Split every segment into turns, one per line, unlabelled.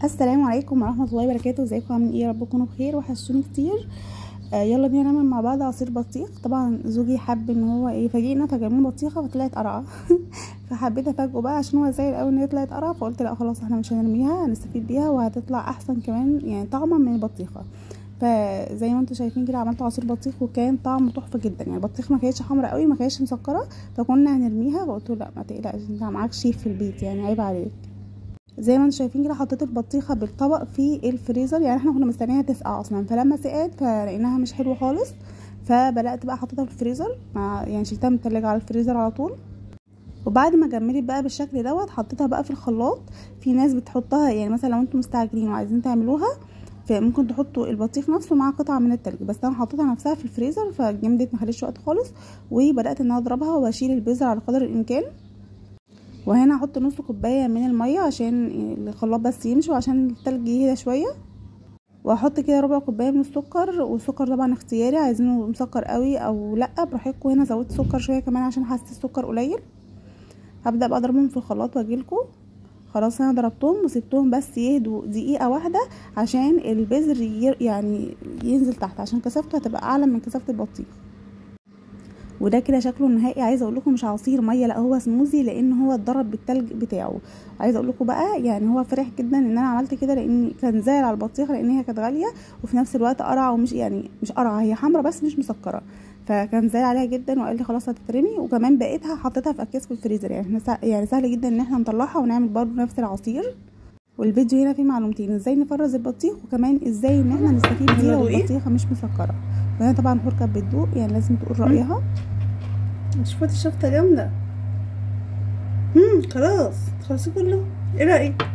السلام عليكم ورحمه الله وبركاته. ازيكم عاملين ايه؟ يا رب تكونوا بخير، وحشتوني كتير. يلا بينا نعمل مع بعض عصير بطيخ. طبعا زوجي حب ان هو يفاجئنا فجابلنا بطيخه فطلعت قرعه فحبيت افاجئه بقى عشان هو زي الاول ان هي طلعت قرعه، فقلت لا خلاص احنا مش هنرميها، هنستفيد بيها وهتطلع احسن كمان يعني طعما من البطيخه. فزي ما انتم شايفين كده عملت عصير بطيخ وكان طعمه تحفه جدا. يعني البطيخ ما كانتش حمرا قوي، ما كانتش مسكره، فكنا هنرميها فقلت له لا ما تقلقش انت معاك شيف في البيت يعني عيب عليك. زي ما انتم شايفين كده حطيت البطيخه بالطبق في الفريزر، يعني احنا كنا مستنيها تسقع اصلا، فلما سقعت فلقيناها مش حلوه خالص فبدات بقى حطيتها في الفريزر يعني شلتها من التلاجة على الفريزر على طول. وبعد ما جملت بقى بالشكل دوت حطيتها بقى في الخلاط. في ناس بتحطها يعني مثلا لو انتم مستعجلين وعايزين تعملوها فممكن تحطوا البطيخ نفسه مع قطعه من التلج، بس انا حطيتها نفسها في الفريزر فجمدت ما خدتش وقت خالص. وبدات ان انا اضربها واشيل البذر على قدر الامكان. وهنا هحط نص كوبايه من الميه عشان الخلاط بس يمشي وعشان التلج يهدى شويه. وهحط كده ربع كوبايه من السكر، والسكر طبعا اختياري، عايزينه مسكر قوي او لا براحتكم. هنا زودت سكر شويه كمان عشان حاسه السكر قليل. هبدا بقى اضربهم في الخلاط واجيلكم. خلاص انا ضربتهم وسبتهم بس يهدوا دقيقه واحده عشان البذر يعني ينزل تحت، عشان كثافته هتبقى اعلى من كثافه البطيخ. وده كده شكله النهائي. عايزه اقول لكم مش عصير ميه، لا هو سموزي لان هو اتضرب بالتلج بتاعه. عايزه اقول لكم بقى يعني هو فرح جدا ان انا عملت كده، لان كان زايل على البطيخه لان هي كانت غاليه وفي نفس الوقت قرعه، ومش يعني مش قرعه، هي حمرا بس مش مسكره، فكان زايل عليها جدا وقال لي خلاص هتترمي. وكمان بقيتها حطيتها في اكياس في الفريزر، يعني يعني سهل جدا ان احنا نطلعها ونعمل برضه نفس العصير. والفيديو هنا فيه معلومتين: ازاي نفرز البطيخ، وكمان ازاي ان احنا نستفيد بيه لو البطيخه مش مسكره. وهنا طبعا حور كانت بتدوق يعني لازم تقول رايها. شوفوا الشفطه جامده. خلاص خلصي كله. ايه رايك؟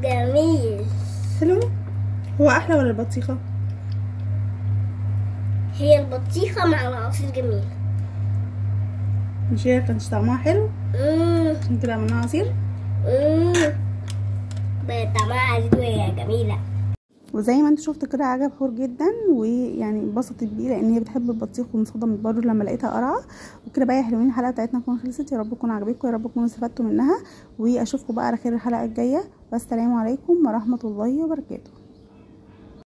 جميل.
حلو. هو احلى ولا البطيخه؟
هي البطيخه مع العصير جميل.
مش هي كانش طعمها حلو عشان كده عملناها عصير.
بقت طعمها عزيز وهي جميله.
وزي ما انتوا شفتوا كده عجب حور جدا، ويعني انبسطت بيه لان هي بتحب البطيخ وانصدمت برضه لما لقيتها قرعه. وكده بقى يا حلوين الحلقه بتاعتنا تكون خلصت. يا رب تكون عجبتكم، يا رب تكونوا استفدتوا منها، واشوفكم بقى على خير الحلقه الجايه. والسلام عليكم ورحمه الله وبركاته.